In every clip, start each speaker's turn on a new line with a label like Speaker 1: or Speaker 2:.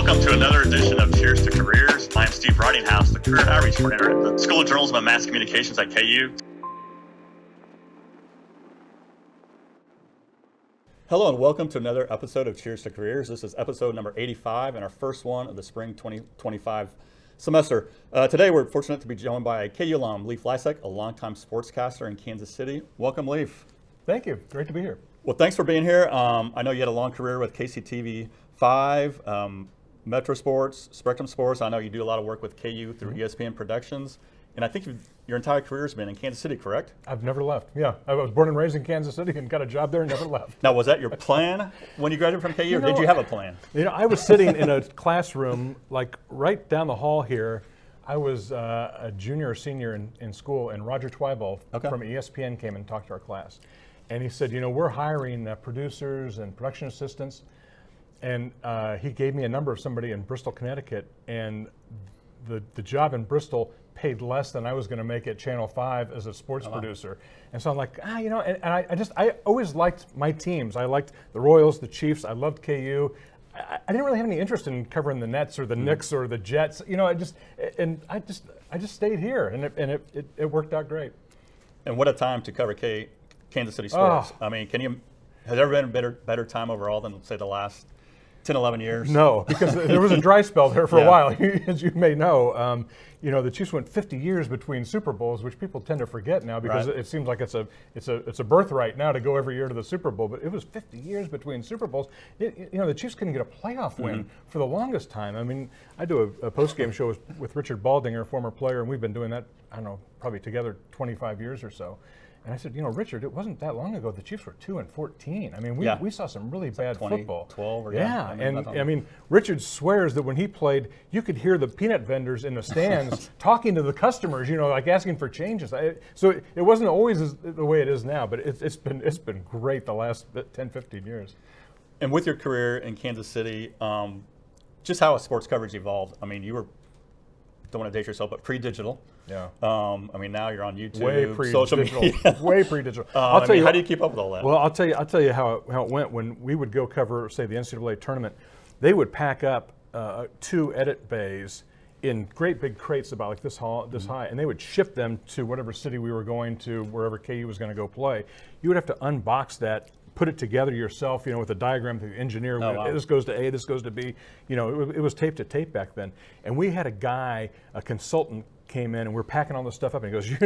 Speaker 1: Welcome to another edition of Cheers to Careers. I'm Steve Ridinghouse, the Career Outreach Coordinator at the School of Journalism and Mass Communications at KU.
Speaker 2: Hello and welcome to another episode of Cheers to Careers. This is episode number 85 and our first one of the spring 2025 semester. Today we're fortunate to be joined by KU alum Leif Lisec, a longtime sportscaster in Kansas City. Welcome, Leif.
Speaker 3: Thank you. Great to be here.
Speaker 2: Well, thanks for being here. I know you had a long career with KCTV5, Metro Sports, Spectrum Sports. I know you do a lot of work with KU through ESPN Productions. And I think your entire career has been in Kansas City, correct?
Speaker 3: I've never left. Yeah, I was born and raised in Kansas City and got a job there and never left.
Speaker 2: Now, was that your plan when you graduated from KU, or did you have a plan?
Speaker 3: You know, I was sitting in a classroom like right down the hall here. I was a junior or senior in school, and Roger Twiebel from ESPN came and talked to our class. And he said, you know, we're hiring producers and production assistants. And he gave me a number of somebody in Bristol, Connecticut, and the job in Bristol paid less than I was going to make at Channel 5 as a sports producer. And so I'm like, you know, and I always liked my teams. I liked the Royals, the Chiefs. I loved KU. I didn't really have any interest in covering the Nets or the Knicks or the Jets. You know, I just stayed here, and it worked out great.
Speaker 2: And what a time to cover Kansas City sports. I mean, has there been a better time overall than, say, the last 10, 11 years?
Speaker 3: No, because there was a dry spell there for a while, as you may know. You know, the Chiefs went 50 years between Super Bowls, which people tend to forget now because it seems like it's a birthright now to go every year to the Super Bowl. But it was 50 years between Super Bowls. You know, the Chiefs couldn't get a playoff win for the longest time. I mean, I do a post-game show with Richard Baldinger, former player, and we've been doing that, I don't know, probably together 25 years or so. And I said, you know, Richard, it wasn't that long ago the Chiefs were 2-14. I mean, we saw some really bad
Speaker 2: 20,
Speaker 3: football.
Speaker 2: 12 or
Speaker 3: I mean, Richard swears that when he played, you could hear the peanut vendors in the stands talking to the customers, you know, like asking for changes. So it wasn't always the way it is now, but it's been great the last 10, 15 years.
Speaker 2: And with your career in Kansas City, just how has sports coverage evolved? I mean, you were, don't want to date yourself, but pre-digital.
Speaker 3: Yeah.
Speaker 2: I mean, now you're on YouTube,
Speaker 3: way
Speaker 2: social media.
Speaker 3: Way pre-digital.
Speaker 2: I'll tell you, how do you keep up with all that?
Speaker 3: Well, I'll tell you how it went when we would go cover, say, the NCAA tournament. They would pack up 2 edit bays in great big crates about like this high, and they would ship them to whatever city we were going to, wherever KU was going to go play. You would have to unbox that, put it together yourself, you know, with a diagram to the engineer. This goes to A, this goes to B. You know, it was tape to tape back then. And we had a consultant came in, and we're packing all this stuff up, and he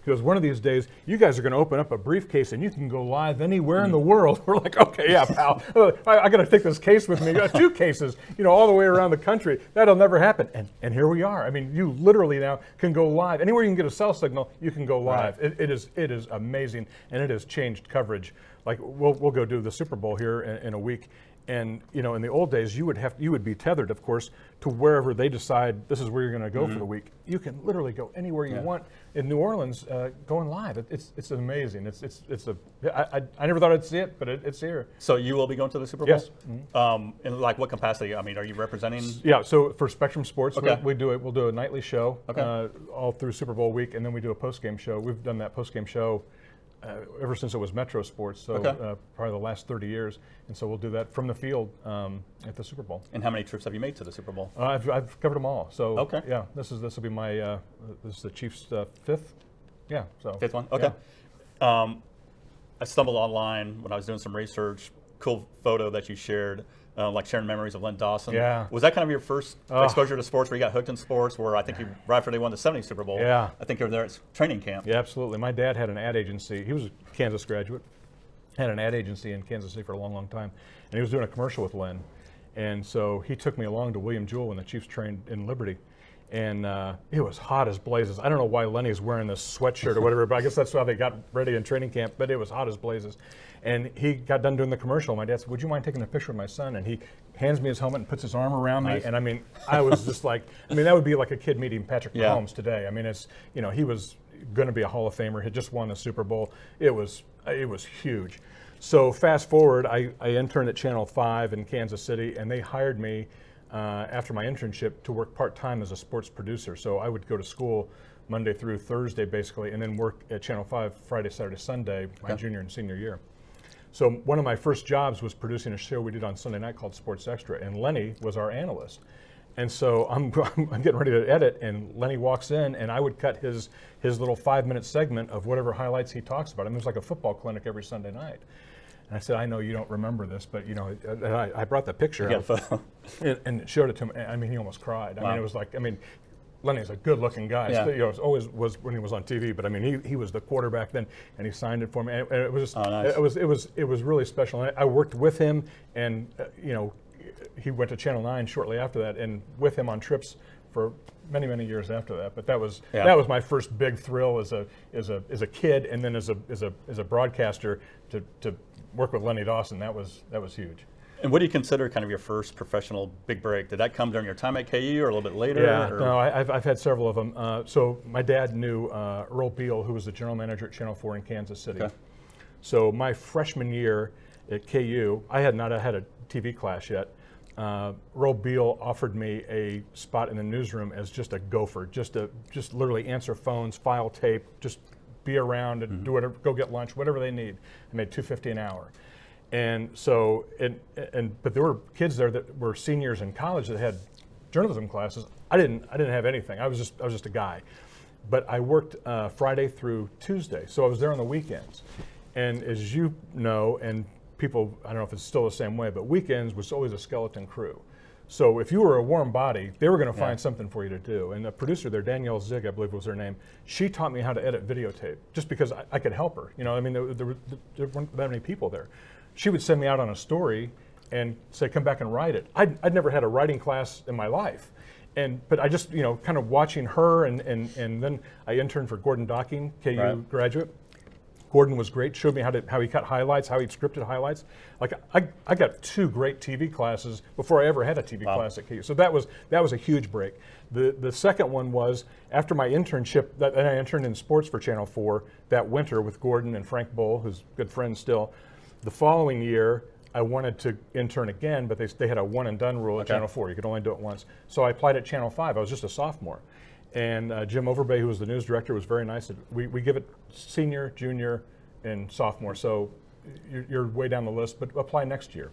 Speaker 3: goes, one of these days, you guys are going to open up a briefcase and you can go live anywhere in the world. We're like, okay, yeah, pal. I got to take this case with me. 2 cases, you know, all the way around the country. That'll never happen. And here we are. I mean, you literally now can go live. Anywhere you can get a cell signal, you can go live. Right. It is amazing, and it has changed coverage. Like we'll go do the Super Bowl here in a week. And you know, in the old days, you would be tethered, of course, to wherever they decide this is where you're going to go for the week. You can literally go anywhere you want in New Orleans, going live. It's amazing. I never thought I'd see it, but it's here.
Speaker 2: So you will be going to the Super Bowl?
Speaker 3: Yes.
Speaker 2: In like what capacity? I mean, are you representing?
Speaker 3: Yeah. So for Spectrum Sports, we'll do a nightly show all through Super Bowl week, and then we do a post-game show. We've done that post-game show ever since it was Metro Sports, so probably the last 30 years. And so we'll do that from the field at the Super Bowl.
Speaker 2: And how many trips have you made to the Super Bowl?
Speaker 3: I've covered them all. So yeah, this will be my this is the Chiefs' 5th. Yeah, so
Speaker 2: 5th one. Okay. Yeah. I stumbled online when I was doing some research. Cool photo that you shared. Like sharing memories of Len Dawson.
Speaker 3: Yeah.
Speaker 2: Was that kind of your first exposure to sports, where you got hooked in sports, where I think you, right after they won the 70 Super Bowl, I think you were there at training camp.
Speaker 3: Yeah, absolutely. My dad had an ad agency. He was a Kansas graduate, had an ad agency in Kansas City for a long, long time, and he was doing a commercial with Len. And so he took me along to William Jewell when the Chiefs trained in Liberty. And it was hot as blazes. I don't know why Lenny's wearing this sweatshirt or whatever, but I guess that's how they got ready in training camp, but it was hot as blazes. And he got done doing the commercial. My dad said, would you mind taking a picture of my son? And he hands me his helmet and puts his arm around me. And I mean, I was just like, that would be like a kid meeting Patrick Mahomes today. I mean, it's, you know, he was going to be a Hall of Famer. He just won the Super Bowl. It was huge. So fast forward, I interned at Channel 5 in Kansas City, and they hired me after my internship to work part-time as a sports producer. So I would go to school Monday through Thursday, basically, and then work at Channel 5 Friday, Saturday, Sunday, my junior and senior year. So one of my first jobs was producing a show we did on Sunday night called Sports Extra, and Lenny was our analyst. And so I'm getting ready to edit, and Lenny walks in, and I would cut his little 5-minute segment of whatever highlights he talks about. I mean, it was like a football clinic every Sunday night. And I said, I know you don't remember this, but you know, I brought the picture out and showed it to him. I mean, he almost cried. I mean, it was like, I mean, Lenny's a good-looking guy.
Speaker 2: Yeah.
Speaker 3: You know, always was when he was on TV. But I mean, he was the quarterback then, and he signed it for me. And it was just,
Speaker 2: nice.
Speaker 3: it was really special. And I worked with him, and you know, he went to Channel 9 shortly after that, and with him on trips for many years after that. But that was my first big thrill as a kid, and then as a broadcaster to work with Lenny Dawson. That was huge.
Speaker 2: And what do you consider kind of your first professional big break? Did that come during your time at KU or a little bit later?
Speaker 3: Yeah,
Speaker 2: or?
Speaker 3: no, I've had several of them. So my dad knew Earl Beal, who was the general manager at Channel 4 in Kansas City.
Speaker 2: Okay.
Speaker 3: So my freshman year at KU, I had not had a TV class yet. Earl Beal offered me a spot in the newsroom as just a gopher, just literally answer phones, file tape, just be around and do whatever, go get lunch, whatever they need. I made $2.50 an hour. And so, but there were kids there that were seniors in college that had journalism classes. I didn't have anything. I was just a guy. But I worked Friday through Tuesday, so I was there on the weekends. And as you know, and people, I don't know if it's still the same way, but weekends was always a skeleton crew. So if you were a warm body, they were going to find something for you to do. And the producer there, Danielle Zig, I believe was her name, she taught me how to edit videotape, just because I could help her. You know, I mean, there weren't that many people there. She would send me out on a story and say, come back and write it. I'd never had a writing class in my life. But I just, you know, kind of watching her, and then I interned for Gordon Docking, KU graduate. Gordon was great, showed me how he cut highlights, how he scripted highlights. Like I got 2 great TV classes before I ever had a TV class at KU. So that was a huge break. The second one was after my internship, and I interned in sports for Channel 4 that winter with Gordon and Frank Bull, who's good friends still. The following year, I wanted to intern again, but they had a one and done rule at Channel 4. You could only do it once. So I applied at Channel 5. I was just a sophomore. And Jim Overbay, who was the news director, was very nice. We give it senior, junior, and sophomore. So you're way down the list, but apply next year.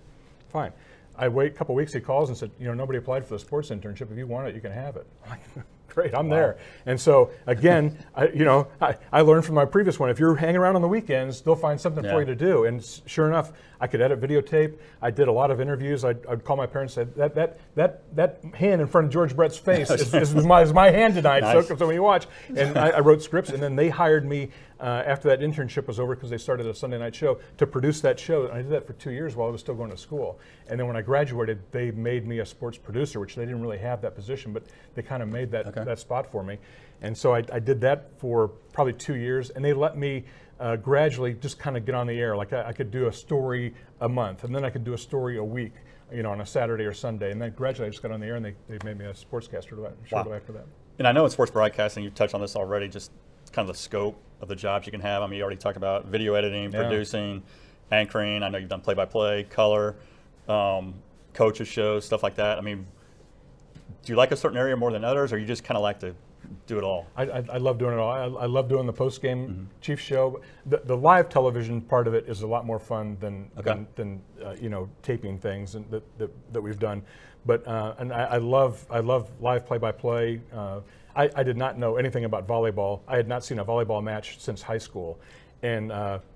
Speaker 3: Fine. I wait a couple weeks, he calls and said, you know, nobody applied for the sports internship. If you want it, you can have it. I'm like, great, I'm there. And so again, I learned from my previous one, if you're hanging around on the weekends, they'll find something for you to do. And sure enough, I could edit videotape. I did a lot of interviews. I'd call my parents and say, that hand in front of George Brett's face is my hand tonight. Nice. So when you watch, and I wrote scripts, and then they hired me after that internship was over, because they started a Sunday night show, to produce that show. And I did that for 2 years while I was still going to school. And then when I graduated, they made me a sports producer, which they didn't really have that position, but they kind of made that spot for me. And so I did that for probably 2 years, and they let me gradually just kind of get on the air. Like I could do a story a month, and then I could do a story a week, you know, on a Saturday or Sunday. And then gradually I just got on the air, and they made me a sportscaster shortly after that.
Speaker 2: And I know in sports broadcasting, you've touched on this already, just kind of the scope of the jobs you can have. I mean, you already talked about video editing, producing, anchoring. I know you've done play-by-play, color, coaches shows, stuff like that. I mean, do you like a certain area more than others, or you just kind of like to do it all?
Speaker 3: I love doing it all. I love doing the post-game Chiefs show. The live television part of it is a lot more fun than you know, taping things and that we've done. But and I love live play-by-play. I did not know anything about volleyball. I had not seen a volleyball match since high school. And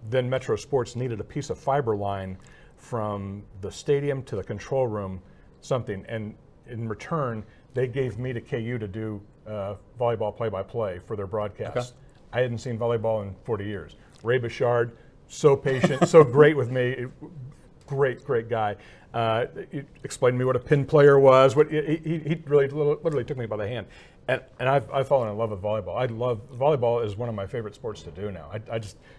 Speaker 3: then Metro Sports needed a piece of fiber line from the stadium to the control room, something. And in return, they gave me to KU to do volleyball play-by-play for their broadcast. Okay. I hadn't seen volleyball in 40 years. Ray Bouchard, so patient, so great with me. Great guy. He explained to me what a pin player was. He really literally took me by the hand. And I've fallen in love with volleyball. Volleyball is one of my favorite sports to do now.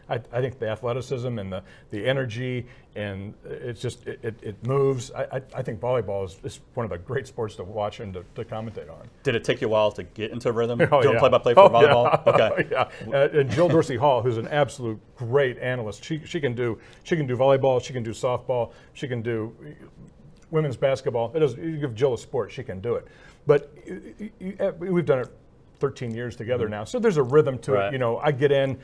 Speaker 3: I think the athleticism and the energy, and it's just it moves. I think volleyball is one of the great sports to watch and to commentate on.
Speaker 2: Did it take you a while to get into rhythm? Doing play-by-play for volleyball?
Speaker 3: Yeah. Okay. Yeah. And Jill Dorsey Hall, who's an absolute great analyst, she can do volleyball, she can do softball, she can do women's basketball. You give Jill a sport, she can do it. But we've done it 13 years together now, so there's a rhythm to it. You know, I get in,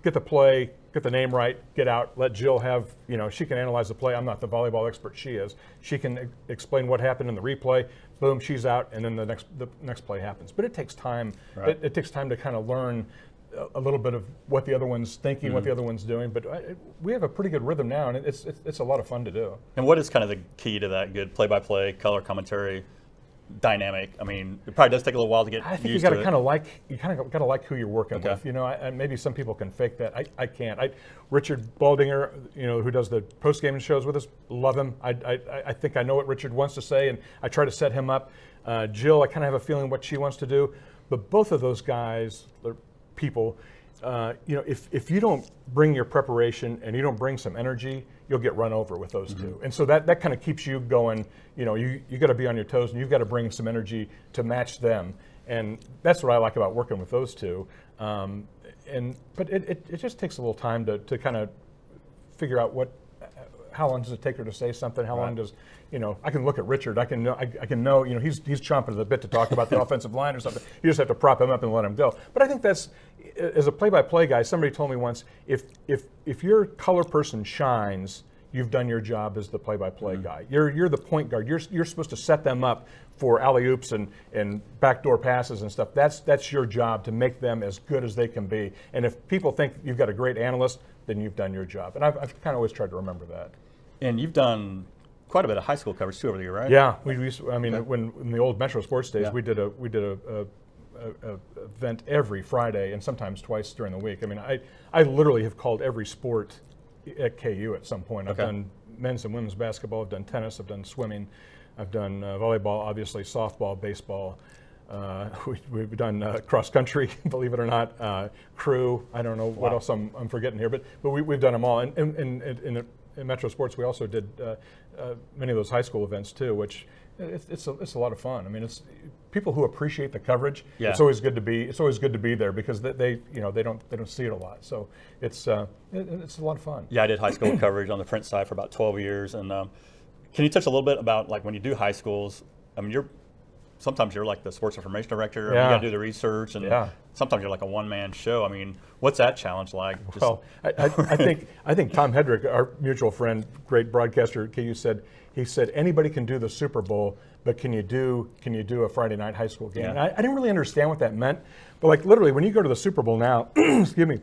Speaker 3: get the play, get the name right, get out, let Jill have, she can analyze the play. I'm not the volleyball expert, she is. She can explain what happened in the replay. Boom, she's out, and then the next play happens. But it takes time.
Speaker 2: Right.
Speaker 3: It takes time to kind of learn a little bit of what the other one's thinking, what the other one's doing. But we have a pretty good rhythm now, and it's a lot of fun to do.
Speaker 2: And what is kind of the key to that good play-by-play, color commentary dynamic? I mean, it probably does take a little while to get
Speaker 3: I think
Speaker 2: used
Speaker 3: you
Speaker 2: to it.
Speaker 3: kind of got to like who you're working with. Maybe some people can fake that. I can't. Richard Baldinger, who does the post-game shows with us, love him. I think I know what Richard wants to say, and I try to set him up. Jill, I kind of have a feeling what she wants to do. But both of those guys, people, if you don't bring your preparation and you don't bring some energy, you'll get run over with those two. And so that kind of keeps you going. You got to be on your toes, and you've got to bring some energy to match them. And that's what I like about working with those two. But it just takes a little time to kind of figure out how long does it take her to say something? How long does, I can look at Richard. I can know, he's chomping at the bit to talk about the offensive line or something. You just have to prop him up and let him go. But I think that's, as a play-by-play guy, somebody told me once, if your color person shines, you've done your job as the play-by-play guy. You're the point guard. You're supposed to set them up for alley-oops and backdoor passes and stuff. That's your job, to make them as good as they can be. And if people think you've got a great analyst, then you've done your job. And I've kind of always tried to remember that.
Speaker 2: And you've done quite a bit of high school coverage too over the year, right?
Speaker 3: Yeah, when in the old Metro Sports days, we did a event every Friday and sometimes twice during the week. I mean, I literally have called every sport at KU at some point. I've done men's and women's basketball. I've done tennis. I've done swimming. I've done volleyball, obviously, softball, baseball. We've done cross country, believe it or not. Crew. I don't know what else I'm forgetting here, but we've done them all. And in Metro Sports, we also did many of those high school events too, which it's a lot of fun. I mean, it's people who appreciate the coverage. Yeah. It's always good to be there because they don't see it a lot. So it's a lot of fun.
Speaker 2: Yeah, I did high school coverage on the print side for about 12 years. And can you touch a little bit about, like, when you do high schools? I mean, sometimes you're like the sports information director. You got to do the research, and sometimes you're like a one-man show. I mean, what's that challenge like?
Speaker 3: Well, I think Tom Hedrick, our mutual friend, great broadcaster at KU, said anybody can do the Super Bowl, but can you do a Friday night high school game? And I didn't really understand what that meant, but like literally when you go to the Super Bowl now, excuse me,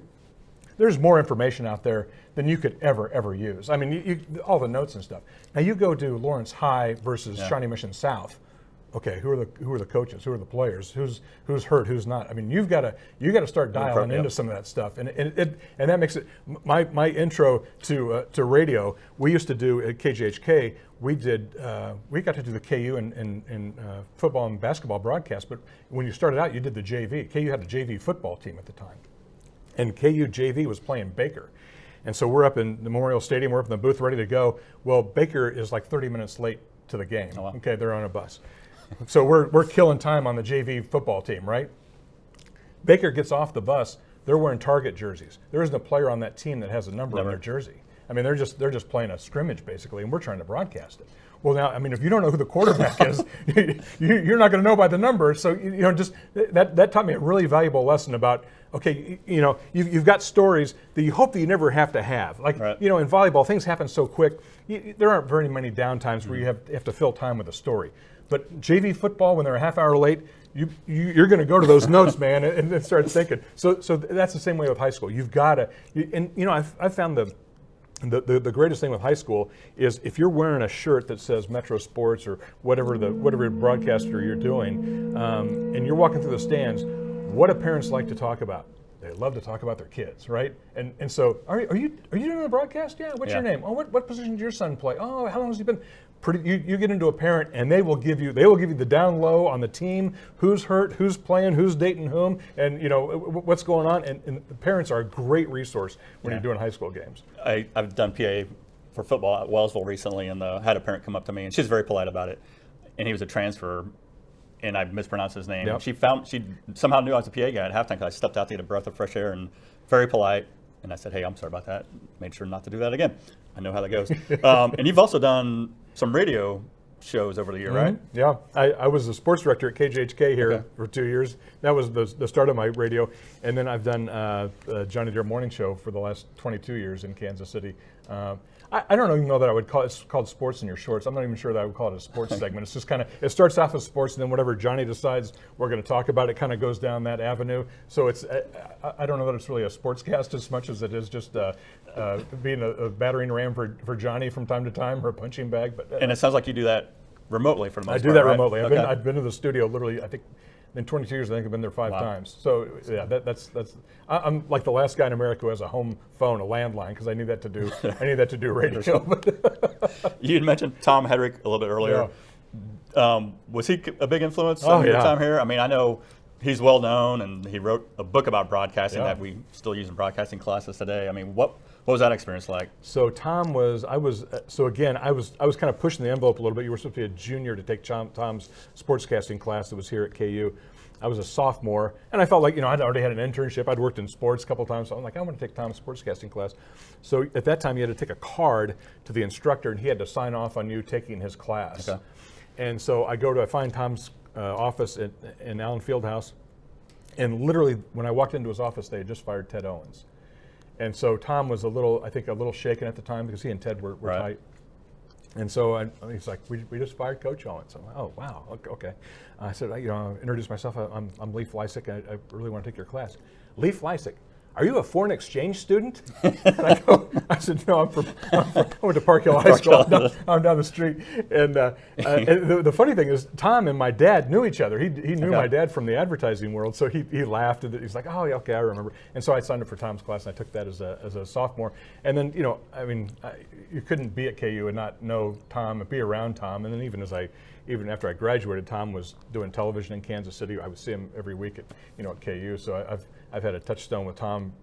Speaker 3: there's more information out there than you could ever use. I mean, all the notes and stuff. Now you go to Lawrence High versus Shawnee Mission South. Okay, who are the coaches? Who are the players? Who's hurt? Who's not? I mean, you got to start dialing into some of that stuff, and that makes it. My intro to radio, we used to do at KGHK. We got to do the KU in football and basketball broadcast. But when you started out, you did the JV. KU had a JV football team at the time, and KU JV was playing Baker. And so we're up in the Memorial Stadium. We're up in the booth, ready to go. Well, Baker is like 30 minutes late to the game. Oh, wow. Okay, they're on a bus. So we're killing time on the JV football team, right? Baker gets off the bus. They're wearing Target jerseys. There isn't a player on that team that has a number on their jersey. I mean, they're just playing a scrimmage basically, and we're trying to broadcast it. Well, now, I mean, if you don't know who the quarterback is, you're not going to know by the number. So just that taught me a really valuable lesson about, okay, you've got stories that you hope that you never have to have. Like, in volleyball, things happen so quick. There aren't very many downtimes where you have to fill time with a story. But JV football, when they're a half hour late, you're going to go to those notes, man, and start thinking. So that's the same way with high school. You've got to, I've found the greatest thing with high school is if you're wearing a shirt that says Metro Sports or whatever broadcaster you're doing, and you're walking through the stands, what do parents like to talk about? They love to talk about their kids, right? And so, are you doing the broadcast? Yeah. What's your name? Oh, what position did your son play? Oh, how long has he been? You get into a parent, and they will give you the down low on the team, who's hurt, who's playing, who's dating whom, and what's going on. And the parents are a great resource when you're doing high school games.
Speaker 2: I've done PA for football at Wellsville recently, and had a parent come up to me, and she's very polite about it. And he was a transfer, and I mispronounced his name. Yep. She somehow knew I was a PA guy at halftime because I stepped out to get a breath of fresh air, and very polite. And I said, hey, I'm sorry about that. Made sure not to do that again. I know how that goes. And you've also done some radio shows over the year, right?
Speaker 3: Yeah, I was the sports director at KJHK here for 2 years. That was the start of my radio. And then I've done Johnny Deere Morning Show for the last 22 years in Kansas City. I don't even know that I would call it, it's called Sports in Your Shorts. I'm not even sure that I would call it a sports segment. It's just kind of, it starts off as sports, and then whatever Johnny decides we're going to talk about, it kind of goes down that avenue. So it's, I don't know that it's really a sportscast as much as it is just being a battering ram for Johnny from time to time, or a punching bag. But
Speaker 2: And it sounds like you do that remotely for the most part.
Speaker 3: I do that
Speaker 2: right?
Speaker 3: remotely.
Speaker 2: Okay.
Speaker 3: I've been to the studio literally, I think, in 22 years, I think I've been there 5 times. So yeah, I'm like the last guy in America who has a home phone, a landline, because I need that to do radio.
Speaker 2: You had mentioned Tom Hedrick a little bit earlier.
Speaker 3: Yeah.
Speaker 2: Was he a big influence on your time here? I mean, I know he's well known, and he wrote a book about broadcasting that we still use in broadcasting classes today. I mean, what was that experience like?
Speaker 3: So Tom was, I was kind of pushing the envelope a little bit. You were supposed to be a junior to take Tom's sportscasting class that was here at KU. I was a sophomore, and I felt like, I'd already had an internship. I'd worked in sports a couple of times, so I'm like, I want to take Tom's sportscasting class. So at that time, you had to take a card to the instructor, and he had to sign off on you taking his class.
Speaker 2: Okay.
Speaker 3: And so I find Tom's office in Allen Fieldhouse, and literally when I walked into his office, they had just fired Ted Owens. And so Tom was a little shaken at the time because he and Ted were tight. And so he's like, we just fired Coach Owens. I'm like, oh, wow, okay. I said, I introduced myself. I'm Leif Lisec. I really want to take your class. Leif Lisec, are you a foreign exchange student? And I said, no, I went to Park Hill High School. I'm down the street. And the funny thing is, Tom and my dad knew each other. He knew my dad from the advertising world, so he laughed. He's like, oh, yeah, okay, I remember. And so I signed up for Tom's class, and I took that as a sophomore. And then, you couldn't be at KU and not know Tom, and be around Tom. And then even after I graduated, Tom was doing television in Kansas City. I would see him every week at KU. So I've had a touchstone with Tom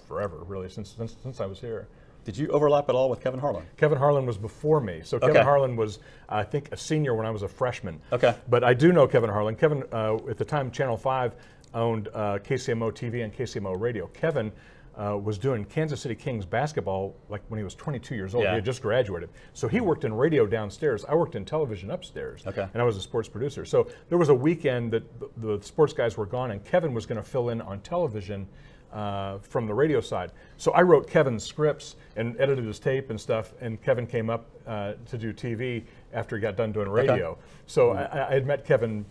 Speaker 3: forever, really, since I was here.
Speaker 2: Did you overlap at all with Kevin Harlan?
Speaker 3: Kevin Harlan was before me. So Kevin Harlan was, I think, a senior when I was a freshman.
Speaker 2: Okay.
Speaker 3: But I do know Kevin Harlan. Kevin, at the time, Channel 5 owned KCMO TV and KCMO Radio. Kevin was doing Kansas City Kings basketball like when he was 22 years old.
Speaker 2: Yeah.
Speaker 3: He had just graduated. So he worked in radio downstairs. I worked in television upstairs.
Speaker 2: Okay.
Speaker 3: And I was a sports producer. So there was a weekend that the sports guys were gone, and Kevin was going to fill in on television from the radio side. So I wrote Kevin's scripts and edited his tape and stuff, and Kevin came up to do TV after he got done doing radio.
Speaker 2: Okay.
Speaker 3: So I had met Kevin,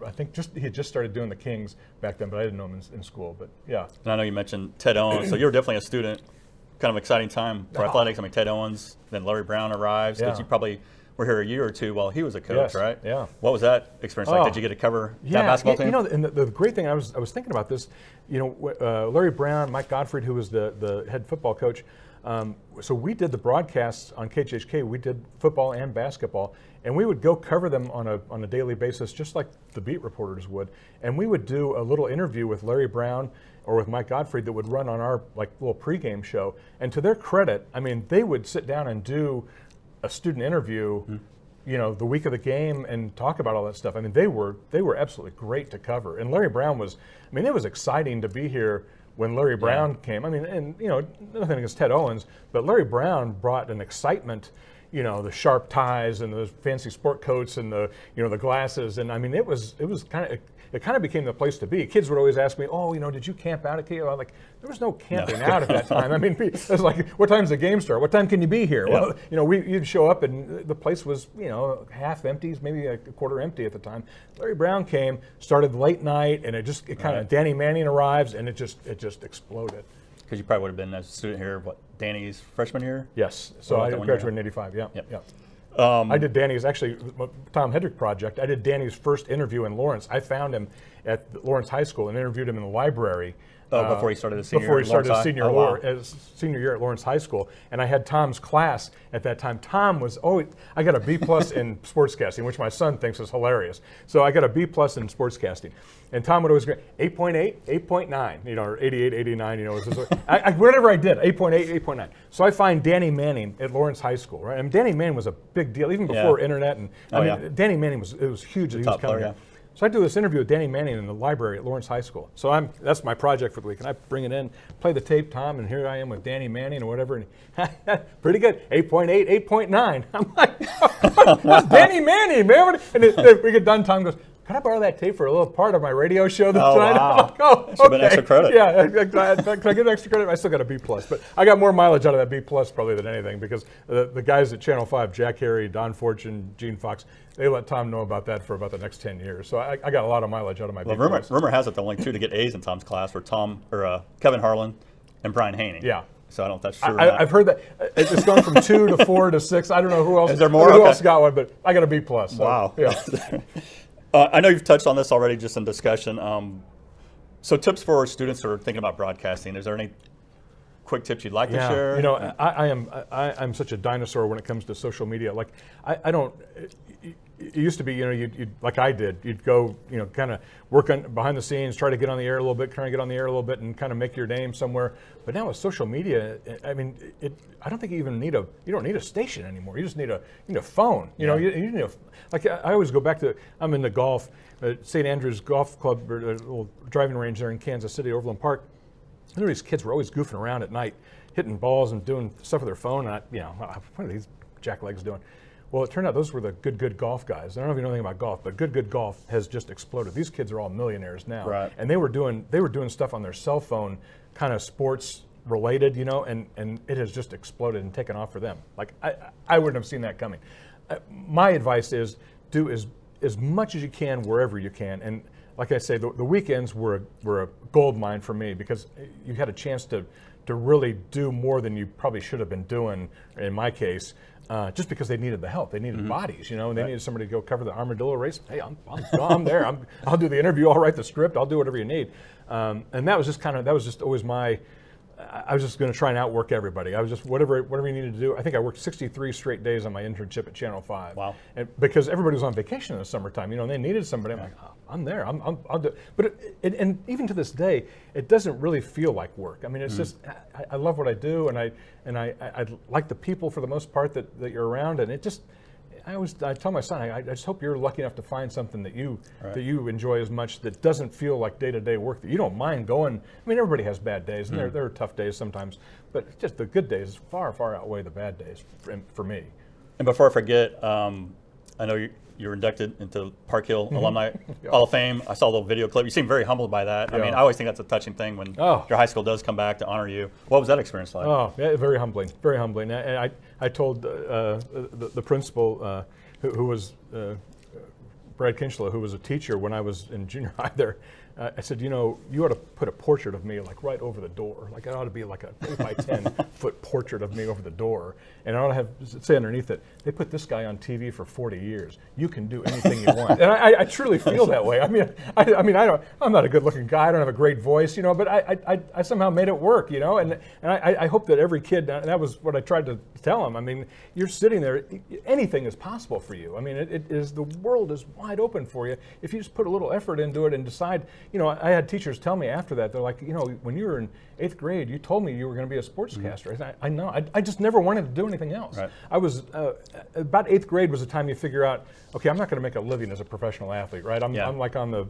Speaker 3: I think he had just started doing the Kings back then, but I didn't know him in school, but yeah.
Speaker 2: And I know you mentioned Ted Owens, so you were definitely a student, kind of exciting time for athletics. I mean, Ted Owens, then Larry Brown arrives, because you probably were here a year or two while he was a coach, right?
Speaker 3: Yeah.
Speaker 2: What was that experience like? Did you get to cover that basketball team?
Speaker 3: And the great thing, I was thinking about this, Larry Brown, Mike Gottfried, who was the head football coach, so we did the broadcasts on KHHK. We did football and basketball, and we would go cover them on a daily basis, just like the beat reporters would. And we would do a little interview with Larry Brown or with Mike Gottfried that would run on our little pregame show. And to their credit, I mean, they would sit down and do a student interview, the week of the game, and talk about all that stuff. I mean, they were absolutely great to cover. And Larry Brown was, it was exciting to be here when Larry Brown came. I mean, and nothing against Ted Owens, but Larry Brown brought an excitement, the sharp ties and the fancy sport coats and the the glasses, and I mean, it kind of became the place to be. Kids would always ask me, did you camp out at KU? I'm like, there was no camping out at that time. I mean, it was like, what time's the game start? What time can you be here?
Speaker 2: Yeah.
Speaker 3: Well, you'd show up and the place was, half empty, maybe a quarter empty at the time. Larry Brown came, started late night, and it kind of, Danny Manning arrives, and it just exploded.
Speaker 2: Because you probably would have been a student here, Danny's freshman year?
Speaker 3: Yes. So I graduated in '85. Yeah.
Speaker 2: Yep.
Speaker 3: I did Danny's, actually, Tom Hedrick project. I did Danny's first interview in Lawrence. I found him at Lawrence High School and interviewed him in the library.
Speaker 2: Before he started his senior year.
Speaker 3: Before he started his senior year at Lawrence High School. And I had Tom's class at that time. Tom was, I got a B+ in sportscasting, which my son thinks is hilarious. So I got a B+ in sportscasting. And Tom would always go, 8.8, 8.9, or 88, 89, whatever I did, 8.8, 8.9. So I find Danny Manning at Lawrence High School, right? And Danny Manning was a big deal, even before internet. And Danny Manning was huge that he was coming here. So I do this interview with Danny Manning in the library at Lawrence High School. So that's my project for the week. And I bring it in, play the tape, Tom, and here I am with Danny Manning or whatever. And pretty good, 8.8, 8.9. I'm like, that's Danny Manning, man. And we get done, Tom goes, can I borrow that tape for a little part of my radio show this tonight?
Speaker 2: Wow.
Speaker 3: I'm like, oh,
Speaker 2: Should have been extra credit.
Speaker 3: Yeah, can I get extra credit? I still got a B+. But I got more mileage out of that B+ probably than anything because the guys at Channel 5, Jack Harry, Don Fortune, Gene Fox, they let Tom know about that for about the next 10 years. So I got a lot of mileage out of my B+.
Speaker 2: Rumor has it the only two to get A's in Tom's class were Kevin Harlan and Brian Haney.
Speaker 3: Yeah.
Speaker 2: So I don't know if that's true or not.
Speaker 3: I've heard that it's gone from 2 to 4 to 6. I don't know who else.
Speaker 2: Is there more?
Speaker 3: Who
Speaker 2: Okay.
Speaker 3: else got one? But I got a B+. So,
Speaker 2: Wow.
Speaker 3: Yeah.
Speaker 2: I know you've touched on this already just in discussion. So tips for students who are thinking about broadcasting. Is there any quick tips you'd like to share?
Speaker 3: You know, I'm such a dinosaur when it comes to social media. Like I don't. It used to be, you know, you'd like I did. You'd go, you know, kind of work on behind the scenes, try to get on the air a little bit, and kind of make your name somewhere. But now with social media, I mean, I don't think you even you don't need a station anymore. You just need a phone. You know, you need like I always go back to. I'm into golf, St. Andrews Golf Club, or a little driving range there in Kansas City, Overland Park. And these kids were always goofing around at night, hitting balls and doing stuff with their phone. And what are these jacklegs doing? Well, it turned out those were the good golf guys. I don't know if you know anything about golf, but good golf has just exploded. These kids are all millionaires now,
Speaker 2: right.
Speaker 3: And they were doing stuff on their cell phone, kind of sports related, you know, and it has just exploded and taken off for them. Like I wouldn't have seen that coming. My advice is do as much as you can wherever you can, and like I say, the weekends were a gold mine for me because you had a chance to really do more than you probably should have been doing. In my case. Just because they needed the help, they needed bodies, you know, and they needed somebody to go cover the armadillo race. Hey, I'm there. I'll do the interview. I'll write the script. I'll do whatever you need. And that was just always my. I was just going to try and outwork everybody. I was just whatever you needed to do. I think I worked 63 straight days on my internship at Channel 5.
Speaker 2: Wow!
Speaker 3: And because everybody was on vacation in the summertime, you know, and they needed somebody. I'm like, oh, I'm there. I'll do. But and even to this day, it doesn't really feel like work. I mean, it's just I love what I do, and I like the people for the most part that you're around, and it just. I tell my son, I just hope you're lucky enough to find something that you enjoy as much that doesn't feel like day-to-day work, that you don't mind going. I mean, everybody has bad days, and there are tough days sometimes, but just the good days far outweigh the bad days for me.
Speaker 2: And before I forget, I know you were inducted into Park Hill Alumni Hall of Fame. I saw a little video clip. You seem very humbled by that. I mean, I always think that's a touching thing when your high school does come back to honor you. What was that experience like?
Speaker 3: Oh, yeah, very humbling, very humbling. And I told the principal, who was Brad Kinchlow, who was a teacher when I was in junior high there. I said, you know, you ought to put a portrait of me like right over the door. Like it ought to be like a 8 by 10 foot portrait of me over the door. And I ought to have say underneath it, they put this guy on TV for 40 years. You can do anything you want. And I truly feel that way. I mean, I'm not a good looking guy. I don't have a great voice, you know, but I somehow made it work, you know. And I hope that every kid, and that was what I tried to tell them. I mean, you're sitting there, anything is possible for you. I mean, the world is wide open for you if you just put a little effort into it and decide. You know, I had teachers tell me after that, they're like, you know, when you were in 8th grade, you told me you were going to be a sportscaster. I know. I just never wanted to do anything else. Right. I was, about 8th grade was the time you figure out, okay, I'm not going to make a living as a professional athlete, right? I'm like on the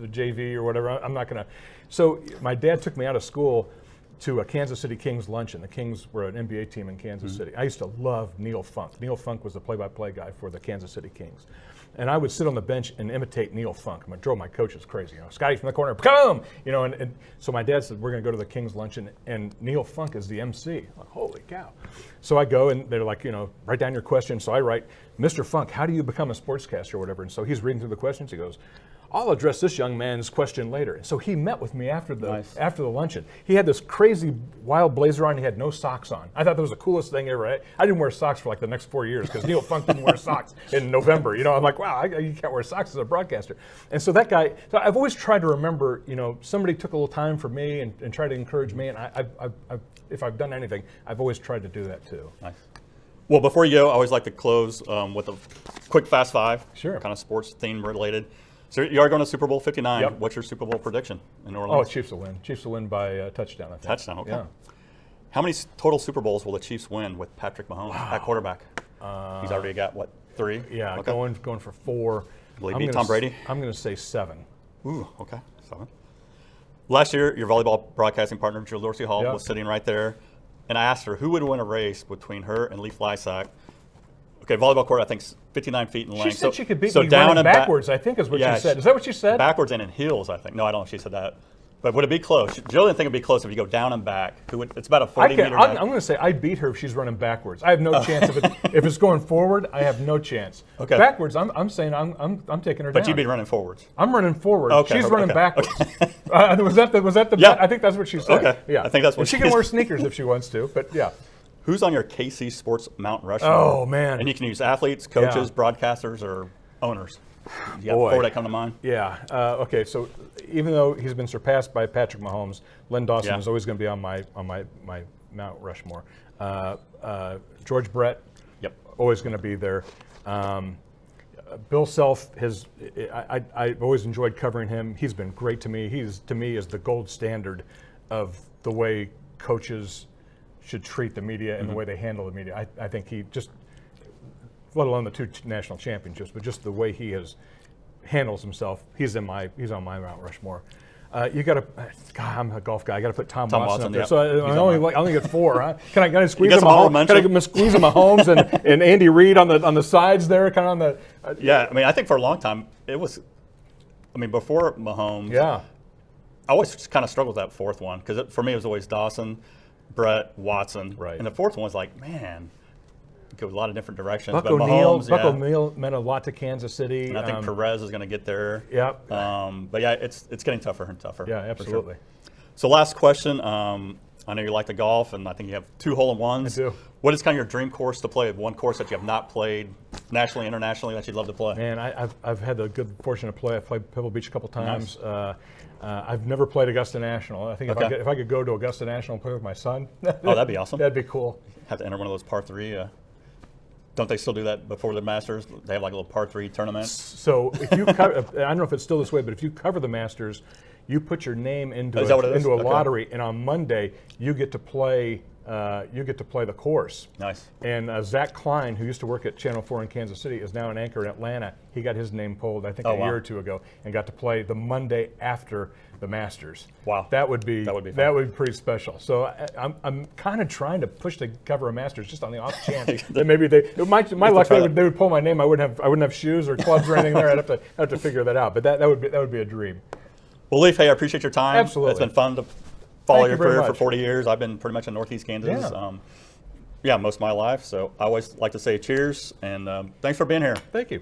Speaker 3: JV or whatever. I'm not going to. So my dad took me out of school to a Kansas City Kings luncheon. The Kings were an NBA team in Kansas City. I used to love Neil Funk. Neil Funk was the play-by-play guy for the Kansas City Kings. And I would sit on the bench and imitate Neil Funk. I drove my coaches crazy. You know, Scotty from the corner, come! You know, and so my dad said, we're going to go to the Kings luncheon, and Neil Funk is the MC. I'm like, holy cow. So I go, and they're like, you know, write down your question. So I write, Mr. Funk, how do you become a sportscaster or whatever? And so he's reading through the questions. He goes, I'll address this young man's question later. And so he met with me after the luncheon. He had this crazy wild blazer on. He had no socks on. I thought that was the coolest thing ever. I didn't wear socks for like the next 4 years because Neil Funk didn't wear socks in November. You know, I'm like, wow, you can't wear socks as a broadcaster. And so that guy, so I've always tried to remember, you know, somebody took a little time for me and tried to encourage me. And if I've done anything, I've always tried to do that too.
Speaker 2: Nice. Well, before you go, I always like to close with a quick Fast Five.
Speaker 3: Sure.
Speaker 2: Kind of sports theme related. So you are going to Super Bowl 59.
Speaker 3: Yep.
Speaker 2: What's your Super Bowl prediction in New Orleans?
Speaker 3: Oh, Chiefs will win. Chiefs will win by a touchdown, I think.
Speaker 2: Touchdown, okay.
Speaker 3: Yeah.
Speaker 2: How many total Super Bowls will the Chiefs win with Patrick Mahomes at quarterback? He's already got, what, 3?
Speaker 3: Yeah,
Speaker 2: okay.
Speaker 3: going for 4.
Speaker 2: Will he beat Tom Brady?
Speaker 3: I'm going to say 7.
Speaker 2: Ooh, okay, 7. Last year, your volleyball broadcasting partner, Jill Dorsey Hall,
Speaker 3: Yep.
Speaker 2: was sitting right there, and I asked her who would win a race between her and Leif Lisec. Okay, volleyball court, I think, 59 feet in length.
Speaker 3: She said she could beat
Speaker 2: so
Speaker 3: me
Speaker 2: down
Speaker 3: running
Speaker 2: and
Speaker 3: backwards, I think is what she said. Is that what she said?
Speaker 2: Backwards and in heels, I think. No, I don't know if she said that. But would it be close? Jill didn't think it would be close if you go down and back. It's about a 40-meter
Speaker 3: I'm going to say I'd beat her if she's running backwards. I have no chance if it's going forward. I have no chance.
Speaker 2: Okay.
Speaker 3: Backwards, I'm saying I'm taking her down.
Speaker 2: But you'd be running forwards.
Speaker 3: I'm running forward.
Speaker 2: Okay,
Speaker 3: She's running
Speaker 2: okay,
Speaker 3: backwards.
Speaker 2: okay.
Speaker 3: Was that the
Speaker 2: Yeah.
Speaker 3: bet? I think that's what she said.
Speaker 2: Okay.
Speaker 3: Yeah.
Speaker 2: I think that's what
Speaker 3: and she
Speaker 2: she
Speaker 3: can wear
Speaker 2: said.
Speaker 3: sneakers if she wants to. But yeah.
Speaker 2: Who's on your KC Sports Mount Rushmore?
Speaker 3: Oh man.
Speaker 2: And you can use athletes, coaches,
Speaker 3: Yeah.
Speaker 2: broadcasters, or owners. You got
Speaker 3: Boy.
Speaker 2: 4 that come to mind?
Speaker 3: Yeah. Okay. So even though he's been surpassed by Patrick Mahomes, Len Dawson
Speaker 2: Yeah.
Speaker 3: is always going to be on my Mount Rushmore. George Brett.
Speaker 2: Yep.
Speaker 3: Always going to be there. Bill Self I've always enjoyed covering him. He's been great to me. He's to me is the gold standard of the way coaches should treat the media and the way they handle the media. I think he just, let alone the 2 national championships, but just the way he handles himself. He's on my Mount Rushmore. You got to. God, I'm a golf guy. I got to put Tom Watson up there.
Speaker 2: yep.
Speaker 3: So I only get 4. Huh? Can I squeeze him?
Speaker 2: Can
Speaker 3: I squeeze him Mahomes and Andy Reid on the sides there, kind of on the.
Speaker 2: Yeah, I mean, I think for a long time it was. I mean, before Mahomes.
Speaker 3: Yeah.
Speaker 2: I always kind of struggled with that 4th one because for me it was always Dawson, Brett, Watson,
Speaker 3: Right.
Speaker 2: and the 4th one was like, man, go a lot of different directions.
Speaker 3: Buck
Speaker 2: but
Speaker 3: O'Neil.
Speaker 2: Mahomes,
Speaker 3: Buck
Speaker 2: yeah.
Speaker 3: O'Neil meant a lot to Kansas City.
Speaker 2: And I think Perez is going to get there.
Speaker 3: Yep.
Speaker 2: But yeah, it's getting tougher and tougher.
Speaker 3: Yeah,
Speaker 2: for sure.
Speaker 3: absolutely.
Speaker 2: So last question. I know you like to golf, and I think you have 2 hole-in-ones.
Speaker 3: I do.
Speaker 2: What is kind of your dream course to play? One course that you have not played nationally, internationally that you'd love to play?
Speaker 3: Man, I've had the good fortune to play. I've played Pebble Beach a couple times. Nice. I've never played Augusta National. I think if I could go to Augusta National and play with my son,
Speaker 2: oh, that'd be awesome.
Speaker 3: That'd be cool.
Speaker 2: Have to enter one of those par 3. Don't they still do that before the Masters? They have like a little par 3 tournament.
Speaker 3: So if you cover, I don't know if it's still this way, but if you cover the Masters, you put your name into a lottery, and on Monday you get to play. The course.
Speaker 2: Nice.
Speaker 3: And Zach Klein, who used to work at Channel 4 in Kansas City, is now an anchor in Atlanta. He got his name pulled, I think, a year or 2 ago, and got to play the Monday after the Masters.
Speaker 2: Wow.
Speaker 3: That would be
Speaker 2: fun.
Speaker 3: pretty special. So I'm kind of trying to push to cover a Masters just on the off chance that maybe my luck they would pull my name. I wouldn't have shoes or clubs or anything there. I'd have to figure that out. But that would be a dream.
Speaker 2: Well, Leif, hey, I appreciate your time.
Speaker 3: Absolutely.
Speaker 2: It's been fun to follow your career for
Speaker 3: much.
Speaker 2: 40 years. I've been pretty much in Northeast Kansas.
Speaker 3: Yeah.
Speaker 2: Most of my life. So I always like to say cheers and thanks for being here.
Speaker 3: Thank you.